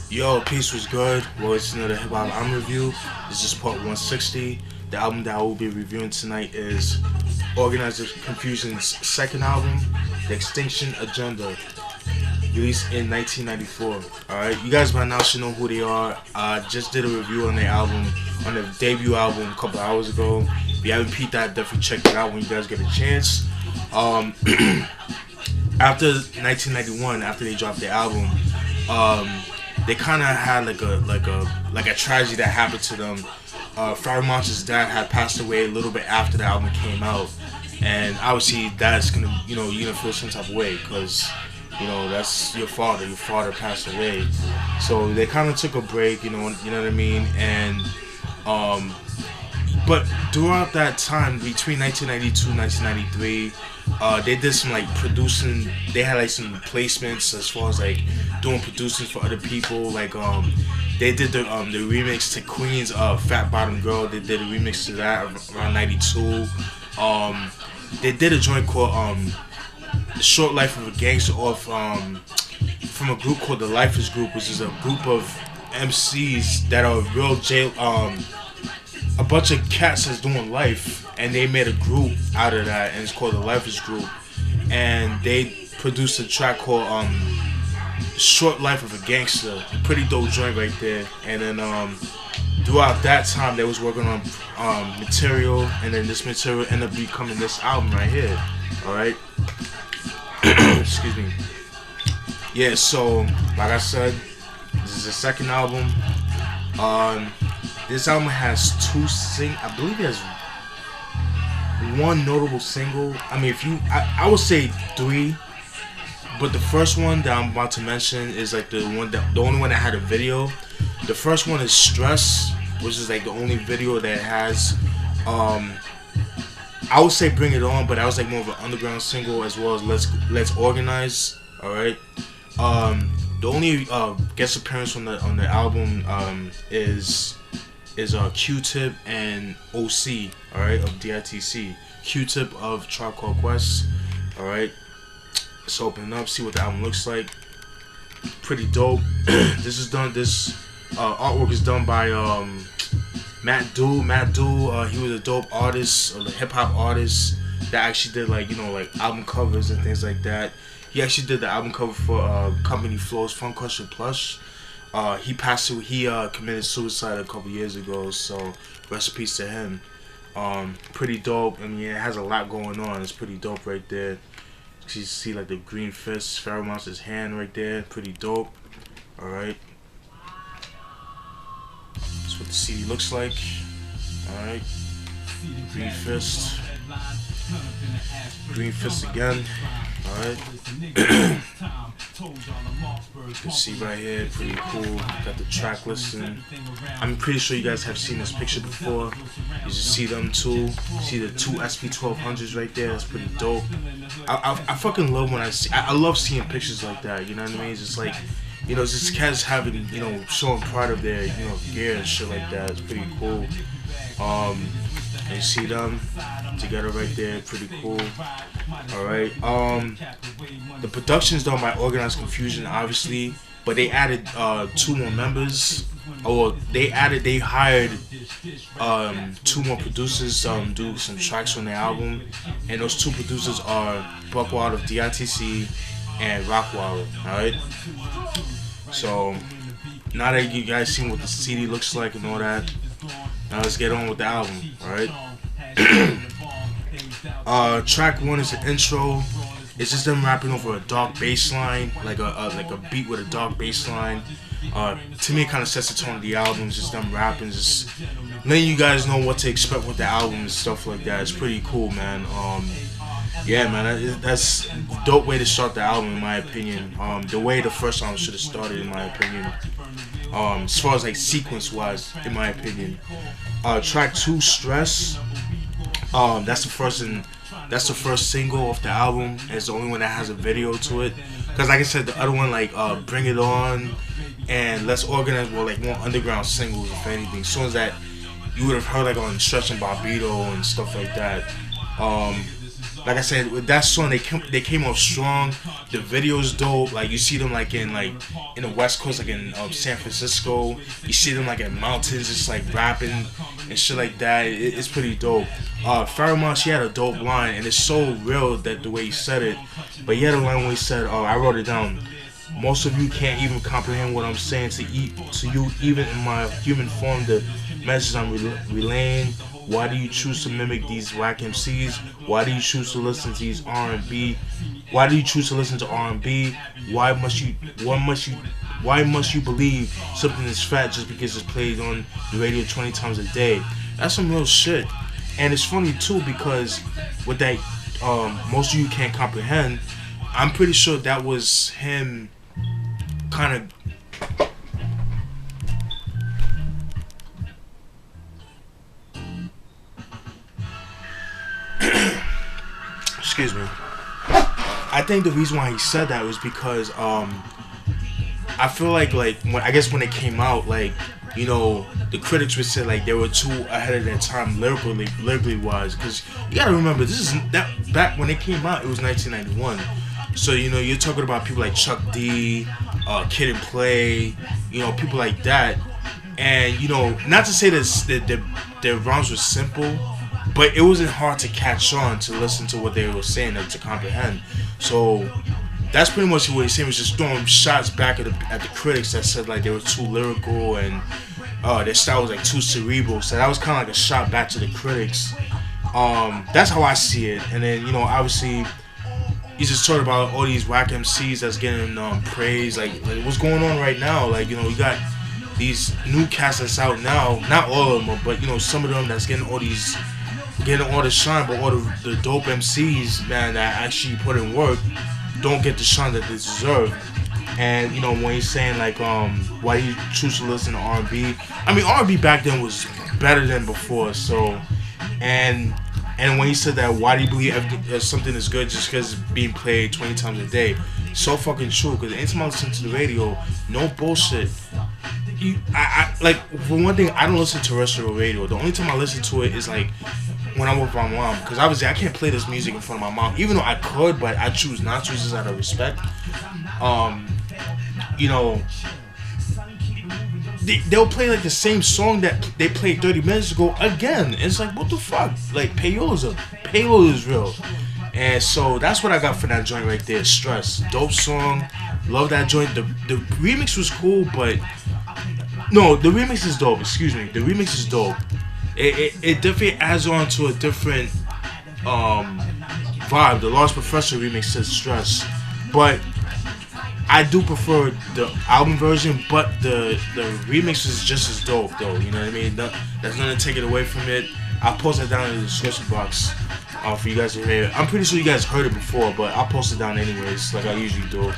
Yo, peace was good. Well, it's another hip hop album review. This is part 160. The album that I will be reviewing tonight is Organizer Confusion's second album, The Extinction Agenda, released in 1994. Alright, you guys by now should know who they are. I just did a review on their album, on their debut album a couple hours ago. If you haven't peeped that, definitely check it out when you guys get a chance. After 1991, after they dropped their album, they kind of had like a tragedy that happened to them. Pharoah Monch's dad had passed away a little bit after the album came out, and obviously that's gonna, you're gonna feel some type of way because that's your father. Your father passed away, so they kind of took a break. You know what I mean? And but throughout that time between 1992 and 1993, they did some like producing. They had like some placements as far as like doing producing for other people. Like they did the remix to Queen's Fat Bottom Girl. They did a remix to that around 92. They did a joint called The Short Life of a Gangster off from a group called the Lifers Group, which is a group of MCs that are real jail a bunch of cats that's doing life, and they made a group out of that, and it's called the Lifers Group, and they produced a track called Short Life of a Gangster, a pretty dope joint right there. And then throughout that time they was working on material, and then this material ended up becoming this album right here. Alright. Excuse me. Yeah, so like I said, this is the second album. This album has I believe it has one notable single. I mean, I would say three, but the first one that I'm about to mention is like the only one that had a video. The first one is Stress, which is like the only video that has. I would say Bring It On, but that was like more of an underground single, as well as Let's Organize. All right. The only guest appearance on the album is Q-Tip and OC, alright, of DITC. Q-Tip of Tribe Called Quest, alright. Let's open it up, see what the album looks like. Pretty dope. This artwork is done by Matt Dull. He was a dope artist, a hip hop artist that actually did like album covers and things like that. He actually did the album cover for Company Flow's Funk Crusher Plush. He passed away. He committed suicide a couple years ago, so rest in peace to him. Pretty dope. I mean, it has a lot going on. It's pretty dope right there. You see like the green fist, Pharoah Monch's hand right there. Pretty dope. All right. That's what the CD looks like. All right. Green fist. Green fist again. Alright. You can see right here, pretty cool. Got the track listing. I'm pretty sure you guys have seen this picture before. You just see them too. See the two SP1200s right there. That's pretty dope. I fucking love when I love seeing pictures like that. You know what I mean? It's just like, just cats having, showing pride of their, gear and shit like that. It's pretty cool. And you see them together right there, pretty cool. Alright, the production's done by Organized Confusion, obviously, but they added 2 more members. They hired 2 more producers to do some tracks on their album, and those 2 producers are Buckwild of DITC and Rockwilder. Alright, so now that you guys seen what the CD looks like and all that, now let's get on with the album. Alright. Track 1 is the intro. It's just them rapping over a dark bass line, like a beat with a dark bass line. To me, it kind of sets the tone of the album. It's just them rapping, just letting you guys know what to expect with the album and stuff like that. It's pretty cool, man. Yeah, man, that's a dope way to start the album, in my opinion. The way the first album should have started, in my opinion. As far as like sequence-wise, in my opinion. Track 2, Stress. That's the first single off the album. It's the only one that has a video to it. Cause like I said, the other one like Bring It On and Let's Organize were like more underground singles, if anything. As soon as that, you would have heard like on Stretch and Barbito and stuff like that. like I said, with that song, they came off strong. The video's dope. Like you see them in the West Coast, like in San Francisco. You see them like in mountains, just like rapping and shit like that. It's pretty dope. Pheromone, she had a dope line, and it's so real that the way he said it. But he had a line where he said, I wrote it down. Most of you can't even comprehend what I'm saying to you, even in my human form. The message I'm relaying. Why do you choose to mimic these whack MCs? Why do you choose to listen to these R&B? Why do you choose to listen to R&B? Why must you believe something is fat just because it's played on the radio 20 times a day? That's some real shit. And it's funny too because with that, most of you can't comprehend. I'm pretty sure that was him, kind of. Excuse me. I think the reason why he said that was because I feel like when it came out, like, you know, the critics would say like they were too ahead of their time lyrically wise, because you gotta remember that back when it came out, it was 1991. So, you know, you're talking about people like Chuck D, Kid and Play, you know, people like that. And, you know, not to say that their rhymes were simple, but it wasn't hard to catch on, to listen to what they were saying, and to comprehend. So that's pretty much what he's saying, was just throwing shots back at the critics that said like they were too lyrical and their style was like too cerebral. So that was kind of like a shot back to the critics. That's how I see it. And then, you know, obviously he's just talking about all these whack MCs that's getting praise. Like what's going on right now? Like, you know, you got these new cats that's out now. Not all of them, but, you know, some of them that's getting all the shine, but all the dope MCs, man, that actually put in work, don't get the shine that they deserve. And, you know, when he's saying like, why do you choose to listen to R&B? I mean, R&B back then was better than before. So, and when he said that, why do you believe something is good just because it's being played 20 times a day? So fucking true. Because anytime I listen to the radio, no bullshit. I like, for one thing, I don't listen to terrestrial radio. The only time I listen to it is like when I'm with my mom, because obviously I can't play this music in front of my mom, even though I could, but I choose not to, just out of respect. You know, they'll play like the same song that they played 30 minutes ago again. It's like, what the fuck? Like, payload is real. And so that's what I got for that joint right there. Stress, dope song, love that joint. The remix was cool, but no, the remix is dope. Excuse me, the remix is dope. It definitely adds on to a different vibe. The Lost Professor remix says Stress, but I do prefer the album version. But the remix is just as dope, though. You know what I mean? That's nothing to take it away from it. I'll post it down in the description box for you guys to hear. I'm pretty sure you guys heard it before, but I'll post it down anyways, like I usually do.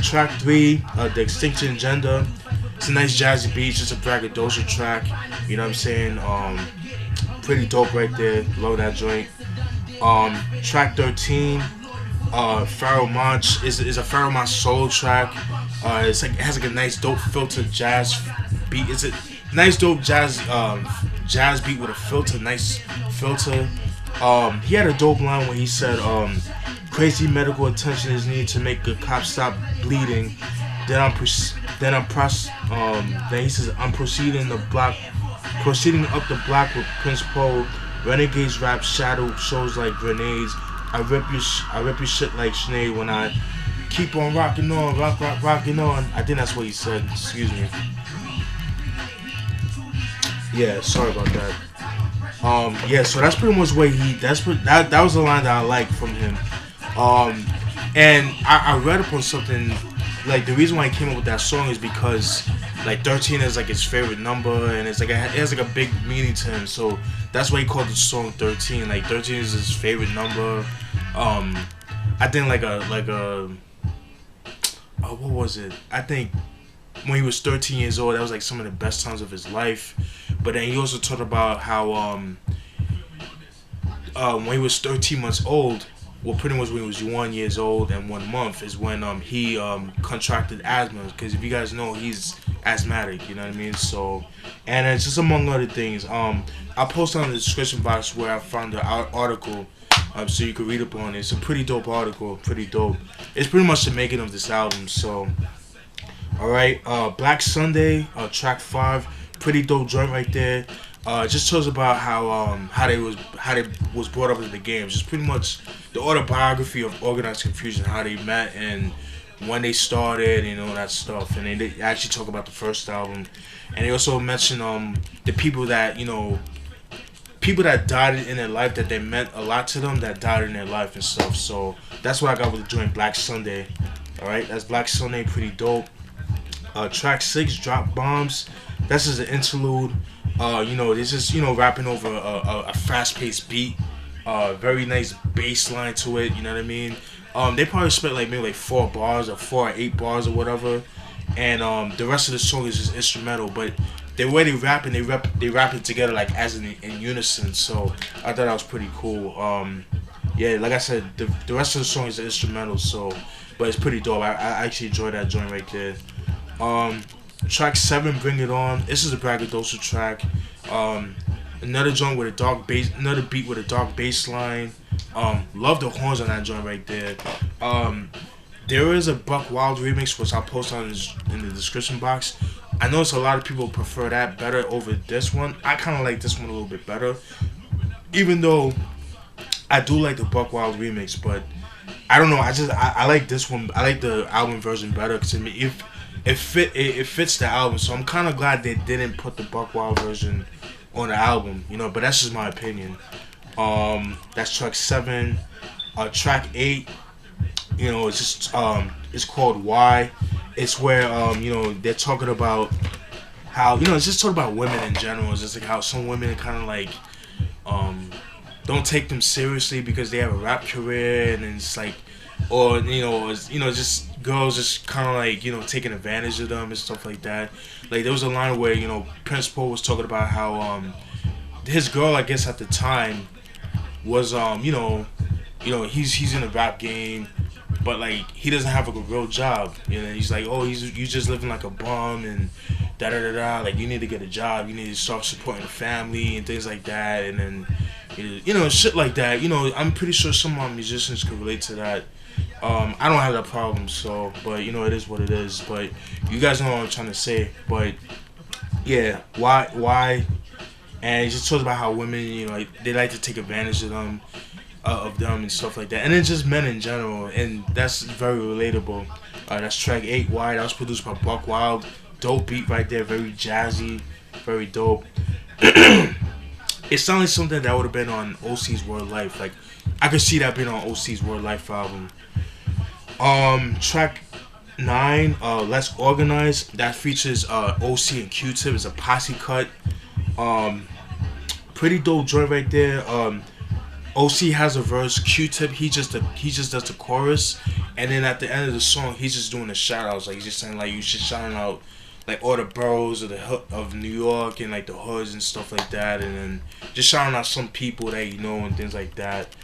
Track 3, the Extinction Agenda. It's a nice jazzy beat, just a braggadocio track. You know what I'm saying? Pretty dope right there. Love that joint. Track 13, Pheromone is a Pheromone solo track. It has like a nice dope filtered jazz beat. It's a nice dope jazz beat with a filter, nice filter. He had a dope line when he said, crazy medical attention is needed to make a cop stop bleeding. Then he says, I'm proceeding up the block with Prince Paul. Renegades rap shadow shows like grenades. I rip your shit like Sinead when I keep on rocking on, rocking on. I think that's what he said. Excuse me. Yeah, sorry about that. Yeah, so that's pretty much where that was the line that I liked from him. And I read up on something. Like, the reason why he came up with that song is because like 13 is like his favorite number, and it has like a big meaning to him. So that's why he called the song 13. Like 13 is his favorite number. I think what was it? I think when he was 13 years old, that was like some of the best times of his life. But then he also talked about how when he was 13 months old, well, pretty much when he was 1 year old and 1 month is when he contracted asthma. Because if you guys know, he's asthmatic, you know what I mean? So, and it's just among other things. I'll post on the description box where I found the article. so you can read up on it. It's a pretty dope article, pretty dope. It's pretty much the making of this album. So, all right, Black Sunday, track 5, pretty dope joint right there. It just tells about how they was brought up in the games. Just pretty much the autobiography of Organized Confusion, how they met and when they started and all that stuff. And they actually talk about the first album, and they also mention the people that people that died in their life that they meant a lot to them, that died in their life and stuff. So that's what I got with the joint Black Sunday. All right, that's Black Sunday, pretty dope. Track 6, Drop Bombs. That's just an interlude. This is rapping over a fast-paced beat. Very nice bass line to it. You know what I mean? They probably spent maybe 4 bars or 4 or 8 bars or whatever, and the rest of the song is just instrumental. But the way they rap it together as in unison. So I thought that was pretty cool. Yeah, like I said, the rest of the song is instrumental. So, but it's pretty dope. I actually enjoyed that joint right there. Track 7, Bring It On. This is a braggadocio track. Another joint with a dark bass, another beat with a dark bass line. Love the horns on that joint right there. There is a Buck Wild remix which I'll post in the description box. I notice a lot of people prefer that better over this one. I kind of like this one a little bit better, even though I do like the Buck Wild remix. But I don't know. I like this one. I like the album version better because to me it fits the album. So I'm kind of glad they didn't put the Buck Wild version on the album, but that's just my opinion. That's track 7. Track 8, it's just it's called Why. It's where they're talking about how it's just talking about women in general. It's just how some women kind of don't take them seriously because they have a rap career, and it's or just girls just kind of taking advantage of them and stuff like that. There was a line where Prince Paul was talking about how his girl, I guess at the time, was he's in the rap game, but he doesn't have a real job. He's you just living like a bum and da da da da. You need to get a job. You need to start supporting the family and things like that. And then shit like that. I'm pretty sure some of my musicians could relate to that. I don't have that problem, so, but it is what it is. But you guys know what I'm trying to say. But yeah, why? And he just talks about how women, they like to take advantage of them and stuff like that. And it's just men in general, and that's very relatable. That's track 8, Why. That was produced by Buck Wild. Dope beat right there, very jazzy, very dope. It sounded like something that would have been on OC's Word Life. I could see that being on OC's Word Life album. Track 9, Let's Organize. That features OC and Q-Tip. It's a posse cut. Pretty dope joint right there. OC has a verse. Q-Tip, he just does the chorus, and then at the end of the song, he's just doing the shout outs. He's just saying you should shout out all the boroughs of New York and the hoods and stuff like that, and then just shouting out some people that and things like that.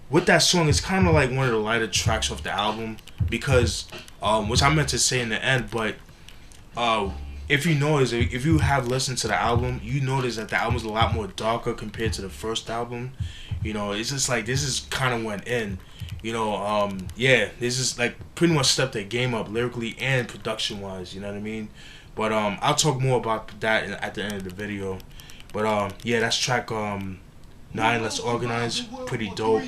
With that song, it's kind of one of the lighter tracks off the album because, which I meant to say in the end, but if you notice, if you have listened to the album, you notice that the album's a lot more darker compared to the first album. It's just this is kind of went in. Yeah, this is pretty much stepped their game up lyrically and production wise. You know what I mean? But I'll talk more about that at the end of the video. But yeah, that's track 9, Let's Organize. Pretty dope.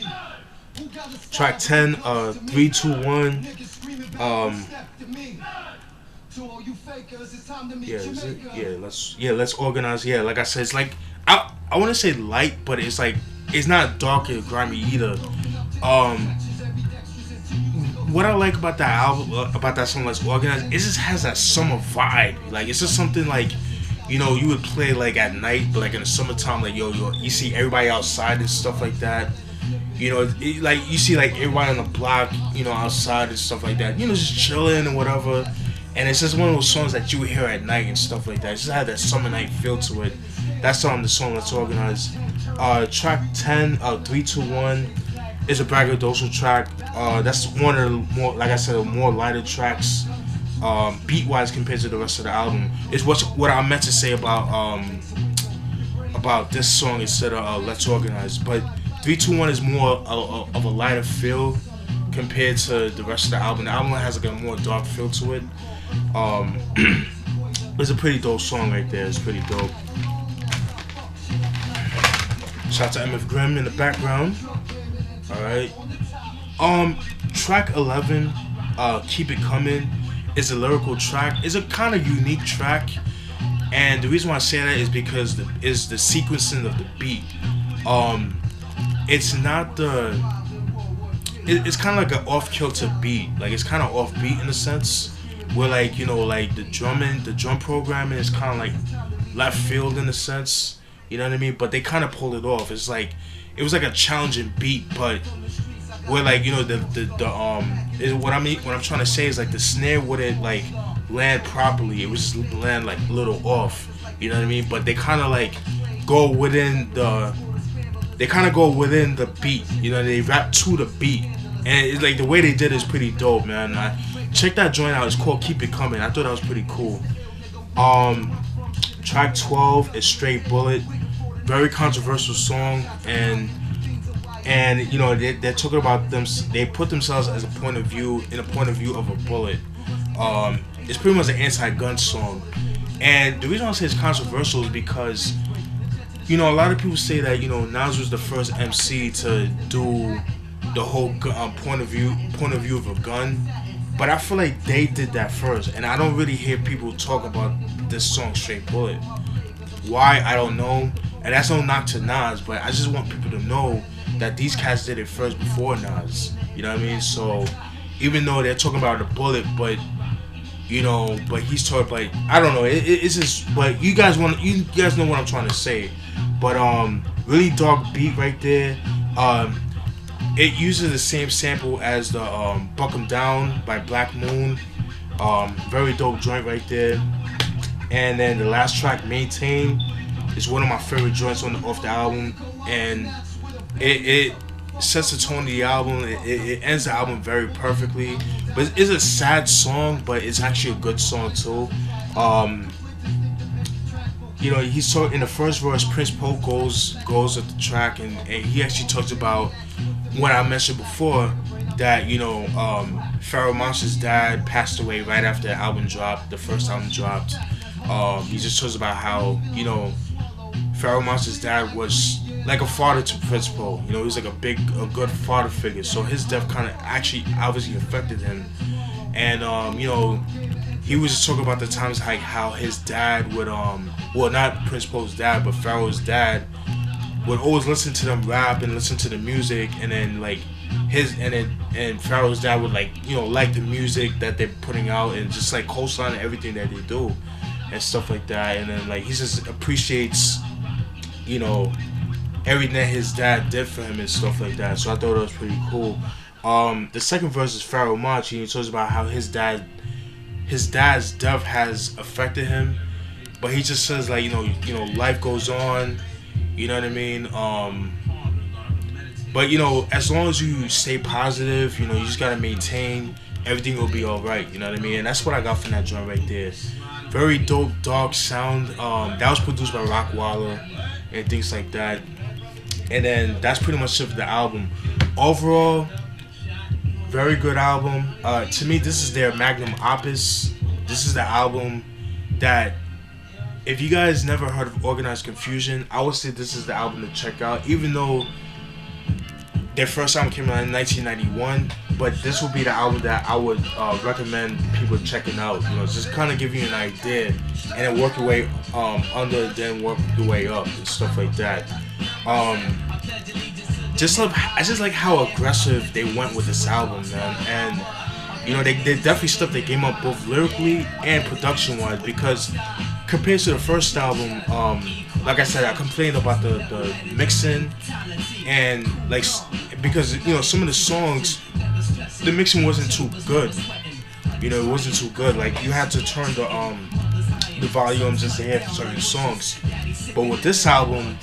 Track 10, 3, 2, 1. Yeah, is it? Let's Organize. Yeah, like I said, it's I want to say light, but it's it's not dark and grimy either. What I like about that album, about that song, Let's Organize, it just has that summer vibe. It's just something you would play at night, but in the summertime, you see everybody outside and stuff like that. You see everybody on the block, outside and stuff like that. Just chilling and whatever. And it's just one of those songs that you would hear at night and stuff like that. It just had that summer night feel to it. That's the song Let's Organize. Track 10, 3, 2, 1 is a braggadocio track. That's one of the more, like I said, more lighter tracks, beat wise compared to the rest of the album. It's what I meant to say about about this song instead of Let's Organize. But 321 is more of a lighter feel compared to the rest of the album. The album has like a more dark feel to it. It's a pretty dope song right there. It's pretty dope. Shout out to MF Grimm in the background. Alright. Track 11, Keep It Coming, is a lyrical track. It's a kind of unique track. And the reason why I say that is because is the sequencing of the beat. It's not the. It's kind of like an off-kilter beat. Like it's kind of off-beat in a sense, where like like the drum programming is kind of like left field in a sense. You know what I mean? But they kind of pulled it off. It's like it was like a challenging beat, but where like what I'm trying to say is like the snare wouldn't like land properly. It was just land like a little off. You know what I mean? But they kind of like go within the beat. You know, they rap to the beat, and it's like the way they did it is pretty dope, man. Check that joint out. It's called Keep It Coming. I thought that was pretty cool. Track 12 is Straight Bullet. Very controversial song, and they're talking about them. They put themselves as a point of view of a bullet. It's pretty much an anti-gun song, and the reason I say it's controversial is because a lot of people say that Nas was the first MC to do the whole point of view of a gun, but I feel like they did that first, and I don't really hear people talk about this song Straight Bullet. Why, I don't know, and that's no knock to Nas, but I just want people to know that these cats did it first before Nas. You know what I mean? So even though they're talking about the bullet, but but he's talking like I don't know. It's just, but you guys know what I'm trying to say. But really dark beat right there. It uses the same sample as the Buck 'Em Down by Black Moon. Very dope joint right there. And then the last track, Maintain, is one of my favorite joints off the album, and it sets the tone of the album. It ends the album very perfectly. But it's a sad song, but it's actually a good song too. He's talking in the first verse. Prince Pope goes at the track, and he actually talks about what I mentioned before, that Pharoah Monster's dad passed away right after the first album dropped. He just talks about how Pharoah Monster's dad was like a father to Prince Pope. He was like a good father figure. So his death kind of actually obviously affected him, and he was just talking about the times like how his dad would not Prince Pope's dad, but Pharoah's dad would always listen to them rap and listen to the music, and then like and Pharoah's dad would like the music that they're putting out and just like co-sign everything that they do and stuff like that. And then like he just appreciates everything that his dad did for him and stuff like that. So I thought it was pretty cool. The second verse is Pharoah Monch, and he talks about how his dad's death has affected him, but he just says like life goes on. You know what I mean? But as long as you stay positive, you just gotta maintain. Everything will be all right. You know what I mean? And that's what I got from that joint right there. Very dope, dark sound. That was produced by Rockwalla and things like that. And then that's pretty much it for the album. Overall, very good album. To me, this is their magnum opus. This is the album that, if you guys never heard of Organized Konfusion, I would say this is the album to check out. Even though their first album came out in 1991, but this will be the album that I would recommend people checking out. Just kind of give you an idea, and then work your way under, then work your way up and stuff like that. I just like how aggressive they went with this album, man. And they definitely stepped their game up both lyrically and production wise, because compared to the first album, like I said, I complained about the mixing, and like because some of the songs, the mixing wasn't too good. It wasn't too good. Like you had to turn the volume just to hear certain songs. But with this album,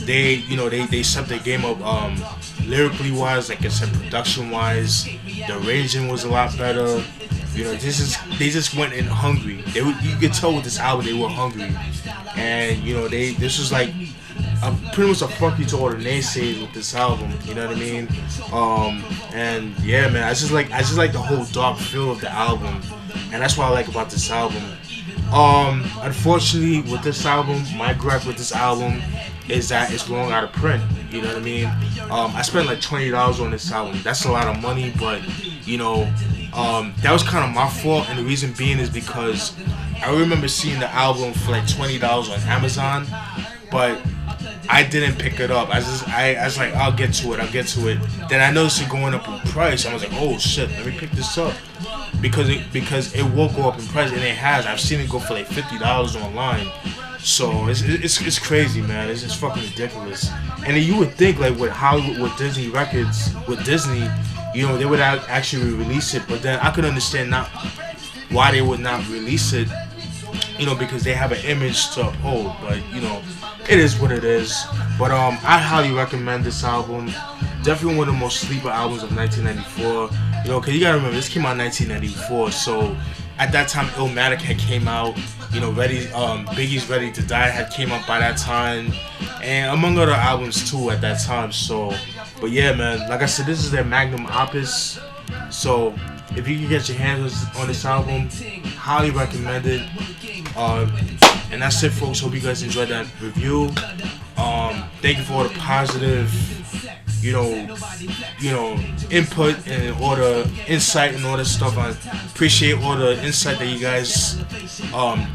they stepped their game up lyrically wise, like I said, production wise. The arranging was a lot better. You know, they just went in hungry. You could tell with this album they were hungry, and you know this was like pretty much a fuck you to all the naysayers with this album. You know what I mean? And yeah, man, I just like the whole dark feel of the album, and that's what I like about this album. Unfortunately, with this album, my gripe with this album is that it's long out of print. You know what I mean? I spent like $20 on this album. That's a lot of money, but you know, that was kind of my fault, and the reason being is because I remember seeing the album for like $20 on Amazon, but I didn't pick it up. I was like, I'll get to it. Then I noticed it going up in price. I was like, oh shit, let me pick this up because it will go up in price, and it has. I've seen it go for like $50 online. So it's crazy, man. It's just fucking ridiculous. And then you would think like with Hollywood, with Disney records, with Disney, you know, they would actually release it. But then I could understand not why they would not release it. You know, because they have an image to uphold. But you know, it is what it is. But I highly recommend this album. Definitely one of the most sleeper albums of 1994. You know, because you gotta remember this came out in 1994. So at that time, Illmatic had came out. You know, Biggie's Ready to Die had came out by that time, and among other albums too at that time. So, but yeah, man, like I said, this is their magnum opus. So if you can get your hands on this album, highly recommend it. And that's it, folks. Hope you guys enjoyed that review. Thank you for all the positive, you know, input and all the insight and all that stuff. I appreciate all the insight that you guys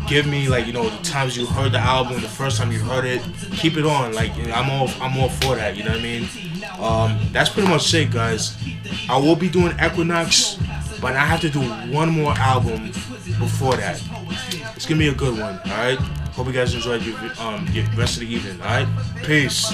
give me. Like, you know, the times you heard the album, the first time you heard it, keep it on. Like, you know, I'm all for that. You know what I mean? That's pretty much it, guys. I will be doing Equinox, but I have to do one more album before that. It's gonna be a good one. All right. Hope you guys enjoyed your rest of the evening. All right. Peace.